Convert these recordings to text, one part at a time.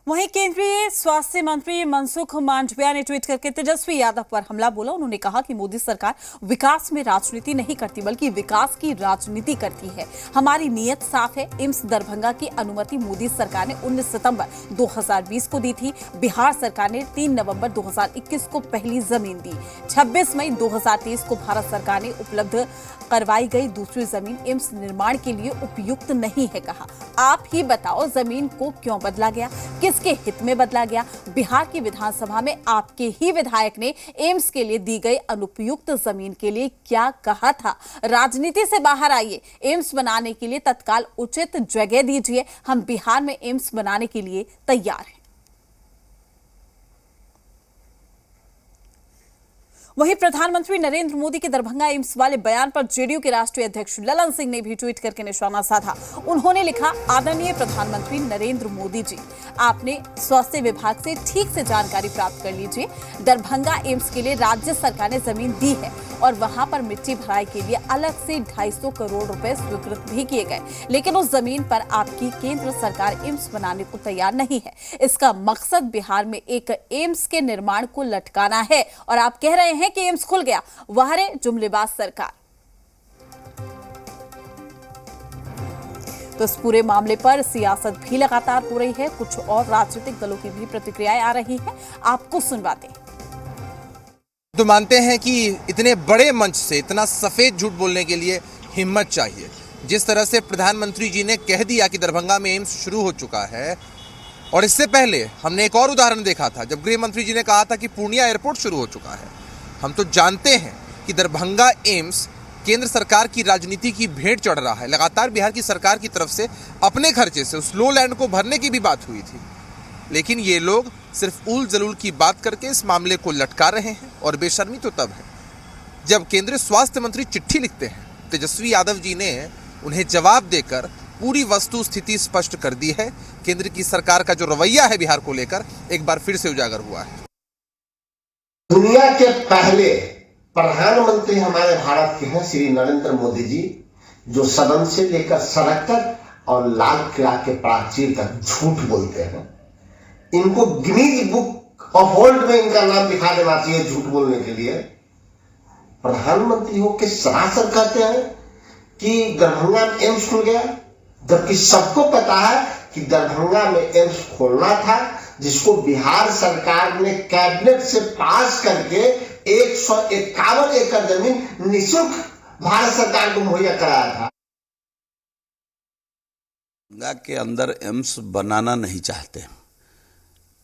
वहीं केंद्रीय स्वास्थ्य मंत्री मनसुख मांडविया ने ट्वीट करके तेजस्वी यादव पर हमला बोला। उन्होंने कहा कि मोदी सरकार विकास में राजनीति नहीं करती बल्कि विकास की राजनीति करती है। हमारी नीयत साफ है। एम्स दरभंगा की अनुमति मोदी सरकार ने 19 सितंबर 2020 को दी थी। बिहार सरकार ने 3 नवंबर 2021 को पहली जमीन दी। 26 मई 2023 को भारत सरकार ने उपलब्ध करवाई गई दूसरी जमीन एम्स निर्माण के लिए उपयुक्त नहीं है कहा। आप ही बताओ जमीन को क्यों बदला गया, किसके हित में बदला गया? बिहार की विधानसभा में आपके ही विधायक ने एम्स के लिए दी गई अनुपयुक्त जमीन के लिए क्या कहा था? राजनीति से बाहर आइए, एम्स बनाने के लिए तत्काल उचित जगह दीजिए। हम बिहार में एम्स बनाने के लिए तैयार हैं। वहीं प्रधानमंत्री नरेंद्र मोदी के दरभंगा एम्स वाले बयान पर जेडीयू के राष्ट्रीय अध्यक्ष ललन सिंह ने भी ट्वीट करके निशाना साधा। उन्होंने लिखा, आदरणीय प्रधानमंत्री नरेंद्र मोदी जी, आपने स्वास्थ्य विभाग से ठीक से जानकारी प्राप्त कर लीजिए। दरभंगा एम्स के लिए राज्य सरकार ने जमीन दी है और वहां पर मिट्टी भराई के लिए अलग से 250 करोड़ रुपए स्वीकृत भी किए गए, लेकिन उस जमीन पर आपकी केंद्र सरकार एम्स बनाने को तैयार नहीं है। इसका मकसद बिहार में एक एम्स के निर्माण को लटकाना है और आप कह रहे हैं कि एम्स खुल गया। वाह रे जुमलेबाज सरकार। तो इस पूरे मामले पर सियासत भी लगातार हो रही है। कुछ और राजनीतिक दलों की भी प्रतिक्रियाएं आ रही हैं, आपको सुनवाते हैं। तो मानते हैं कि इतने बड़े मंच से इतना सफेद झूठ बोलने के लिए हिम्मत चाहिए। जिस तरह से प्रधानमंत्री जी ने कह दिया कि दरभंगा में एम्स शुरू हो चुका है, और इससे पहले हमने एक और उदाहरण देखा था जब गृह मंत्री जी ने कहा था कि पूर्णिया एयरपोर्ट शुरू हो चुका है। हम तो जानते हैं कि दरभंगा एम्स केंद्र सरकार की राजनीति की भेंट चढ़ रहा है। लगातार बिहार की सरकार की तरफ से अपने खर्चे से उस लो लैंड को भरने की भी बात हुई थी, लेकिन ये लोग सिर्फ उल जलूल की बात करके इस मामले को लटका रहे हैं। और बेशर्मी तो तब है जब केंद्रीय स्वास्थ्य मंत्री चिट्ठी लिखते हैं। तेजस्वी यादव जी ने उन्हें जवाब देकर पूरी वस्तु स्थिति स्पष्ट कर दी है। केंद्र की सरकार का जो रवैया है बिहार को लेकर एक बार फिर से उजागर हुआ है। दुनिया के पहले प्रधानमंत्री हमारे भारत के हैं श्री नरेंद्र मोदी जी, जो सदन से लेकर सड़क तक और लाल किला के प्राचीर तक झूठ बोलते हैं। इनको गिनीज बुक ऑफ वर्ल्ड में इनका नाम लिखा देना चाहिए झूठ बोलने के लिए। प्रधानमंत्री होकर सरासर कहते हैं कि दरभंगा में एम्स खुल गया, जबकि सबको पता है कि दरभंगा में एम्स खोलना था, जिसको बिहार सरकार ने कैबिनेट से पास करके 151 एकड़ जमीन निःशुल्क भारत सरकार को मुहैया कराया था। दरभंगा के अंदर एम्स बनाना नहीं चाहते।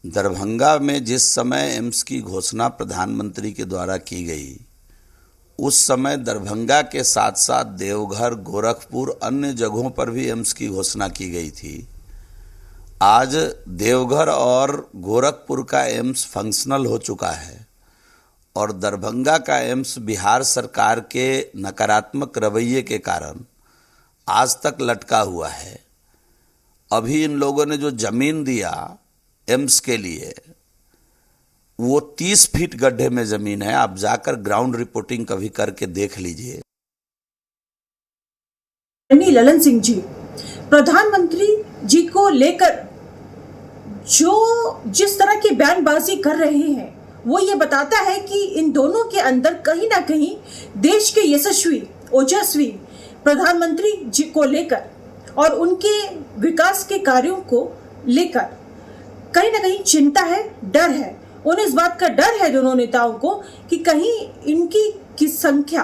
दरभंगा में जिस समय एम्स की घोषणा प्रधानमंत्री के द्वारा की गई, उस समय दरभंगा के साथ साथ देवघर, गोरखपुर, अन्य जगहों पर भी एम्स की घोषणा की गई थी। आज देवघर और गोरखपुर का एम्स फंक्शनल हो चुका है और दरभंगा का एम्स बिहार सरकार के नकारात्मक रवैये के कारण आज तक लटका हुआ है। अभी इन लोगों ने जो जमीन दिया एम्स के लिए, वो 30 फीट गड्ढे में जमीन है। आप जाकर ग्राउंड रिपोर्टिंग कभी करके देख लीजिए। ललन सिंह जी, प्रधानमंत्री जी को लेकर जो जिस तरह की बयानबाजी कर रहे हैं, वो ये बताता है कि इन दोनों के अंदर कहीं ना कहीं देश के यशस्वी ओजस्वी प्रधानमंत्री जी को लेकर और उनके विकास के कार्यों को लेकर कहीं ना कहीं चिंता है, डर है। उन्हें इस बात का डर है दोनों नेताओं को कि कहीं इनकी की संख्या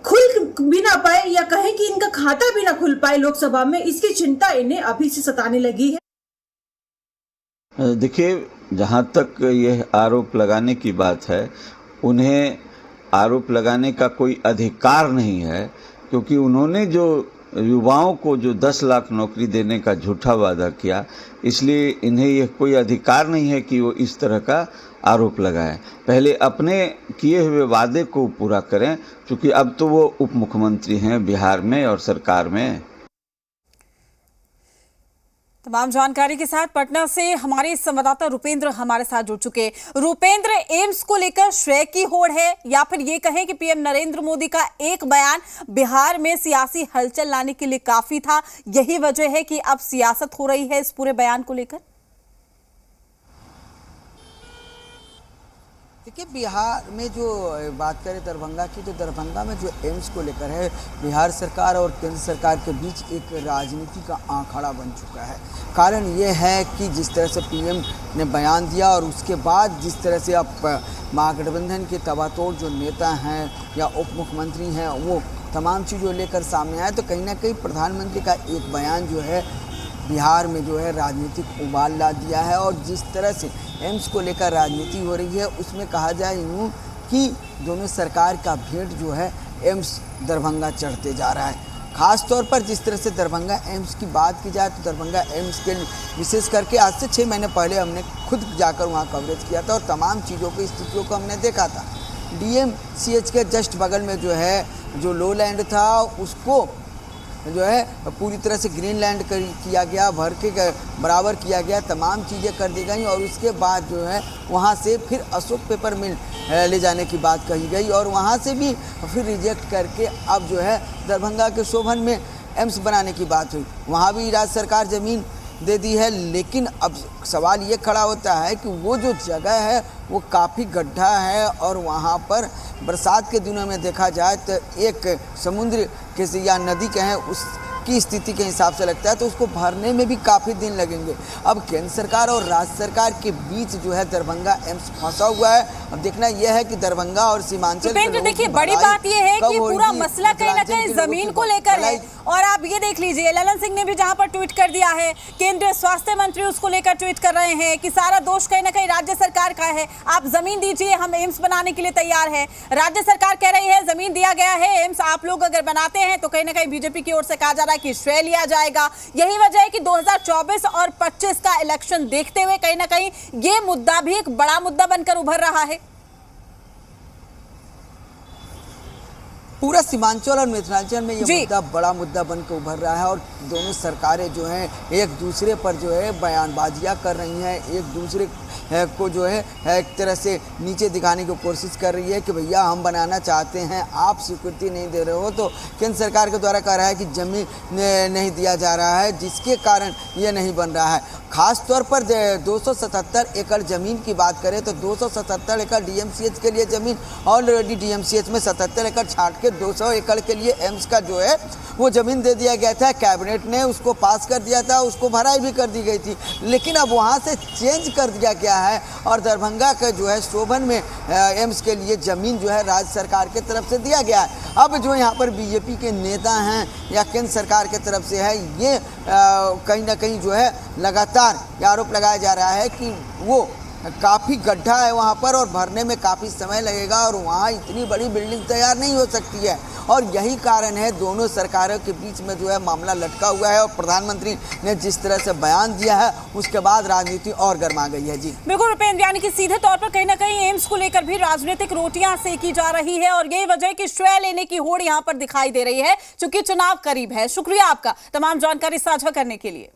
खुल भी ना पाए या कहें कि इनका खाता भी ना खुल पाए लोकसभा में। इसकी चिंता इन्हें अभी से सताने लगी है। देखिए, जहाँ तक यह आरोप लगाने की बात है, उन्हें आरोप लगाने का कोई अधिकार नहीं है, क्योंकि उन्होंने जो युवाओं को जो 10 लाख नौकरी देने का झूठा वादा किया, इसलिए इन्हें यह कोई अधिकार नहीं है कि वो इस तरह का आरोप लगाएं। पहले अपने किए हुए वादे को पूरा करें, क्योंकि अब तो वो उप मुख्यमंत्री हैं बिहार में और सरकार में। तमाम जानकारी के साथ पटना से हमारे संवाददाता रुपेंद्र हमारे साथ जुड़ चुके हैं। रुपेंद्र, एम्स को लेकर श्रेय की होड़ है या फिर ये कहें कि पीएम नरेंद्र मोदी का एक बयान बिहार में सियासी हलचल लाने के लिए काफी था, यही वजह है कि अब सियासत हो रही है इस पूरे बयान को लेकर? देखिए, बिहार में जो बात करें दरभंगा की, तो दरभंगा में जो एम्स को लेकर है, बिहार सरकार और केंद्र सरकार के बीच एक राजनीति का आंकड़ा बन चुका है। कारण ये है कि जिस तरह से पीएम ने बयान दिया और उसके बाद जिस तरह से अब महागठबंधन के तबातोड़ जो नेता हैं या उप मुख्यमंत्री हैं, वो तमाम चीज़ों लेकर सामने आए, तो कहीं ना कहीं प्रधानमंत्री का एक बयान जो है बिहार में जो है राजनीतिक उबाल ला दिया है। और जिस तरह से एम्स को लेकर राजनीति हो रही है, उसमें कहा जाए यूँ कि दोनों सरकार का भेंट जो है एम्स दरभंगा चढ़ते जा रहा है। ख़ास तौर पर जिस तरह से दरभंगा एम्स की बात की जाए, तो दरभंगा एम्स के विशेष करके आज से 6 महीने पहले हमने खुद जाकर वहाँ कवरेज किया था और तमाम चीज़ों की स्थितियों को हमने देखा था। DMCH के जस्ट बगल में जो है जो लो लैंड था, उसको जो है पूरी तरह से ग्रीन लैंड किया गया, भर के बराबर किया गया, तमाम चीज़ें कर दी गई और उसके बाद जो है वहाँ से फिर अशोक पेपर मिल ले जाने की बात कही गई और वहाँ से भी फिर रिजेक्ट करके अब जो है दरभंगा के शोभन में एम्स बनाने की बात हुई। वहाँ भी राज्य सरकार ज़मीन दे दी है, लेकिन अब सवाल ये खड़ा होता है कि वो जो जगह है वो काफ़ी गड्ढा है और वहाँ पर बरसात के दिनों में देखा जाए तो एक समुद्र के या नदी कहें उसकी स्थिति के हिसाब से लगता है, तो उसको भरने में भी काफ़ी दिन लगेंगे। अब केंद्र सरकार और राज्य सरकार के बीच जो है दरभंगा एम्स फंसा हुआ है। अब देखना यह है कि दरभंगा और सीमांचल देखिए, बड़ी बात यह है कि पूरा मसला कहीं ना कहीं जमीन को लेकर है। और आप ये देख लीजिए, ललन सिंह ने भी जहां पर ट्वीट कर दिया है, केंद्रीय स्वास्थ्य मंत्री उसको लेकर ट्वीट कर रहे हैं कि सारा दोष कहीं ना कहीं राज्य सरकार का है, आप जमीन दीजिए, हम एम्स बनाने के लिए तैयार है। राज्य सरकार कह रही है जमीन दिया गया है, एम्स आप लोग अगर बनाते हैं तो कहीं ना कहीं बीजेपी की ओर से कहा जा रहा है कि श्रेय लिया जाएगा। यही वजह है कि 2024 और 25 का इलेक्शन देखते हुए कहीं ना कहीं ये मुद्दा भी एक बड़ा मुद्दा बनकर उभर रहा है। पूरा सीमांचल और मिथिलांचल में ये मुद्दा बड़ा मुद्दा बनकर उभर रहा है और दोनों सरकारें जो हैं एक दूसरे पर जो है बयानबाजियां कर रही हैं, एक दूसरे को जो है एक तरह से नीचे दिखाने की कोशिश कर रही है कि भैया हम बनाना चाहते हैं, आप स्वीकृति नहीं दे रहे हो। तो केंद्र सरकार के द्वारा कह रहा है कि जमीन नहीं दिया जा रहा है, जिसके कारण ये नहीं बन रहा है। खास तौर पर 277 एकड़ ज़मीन की बात करें तो 277 एकड़ DMCH के लिए ज़मीन, ऑलरेडी DMCH में 77 एकड़ छाट के 200 एकड़ के लिए एम्स का जो है वो ज़मीन दे दिया गया था। कैबिनेट ने उसको पास कर दिया था, उसको भराई भी कर दी गई थी, लेकिन अब वहाँ से चेंज कर दिया गया है और दरभंगा का जो है शोभन में एम्स के लिए ज़मीन जो है राज्य सरकार की तरफ से दिया गया है। अब जो यहाँ पर बीजेपी के नेता हैं या केंद्र सरकार की तरफ से है, ये कहीं ना कहीं जो है लगातार ये आरोप लगाया जा रहा है कि वो काफ़ी गड्ढा है वहाँ पर और भरने में काफ़ी समय लगेगा और वहाँ इतनी बड़ी बिल्डिंग तैयार नहीं हो सकती है। और यही कारण है दोनों सरकारों के बीच में जो है मामला लटका हुआ है और प्रधानमंत्री ने जिस तरह से बयान दिया है उसके बाद राजनीति और गर्मा गई है। जी बिल्कुल रुपेंद्र, यानी कि सीधे तौर पर कहीं ना कहीं एम्स को लेकर भी राजनीतिक रोटियां सेकी जा रही है और यही वजह है कि श्रेय लेने की होड़ यहाँ पर दिखाई दे रही है, चूंकि चुनाव करीब है। शुक्रिया आपका तमाम जानकारी साझा करने के लिए।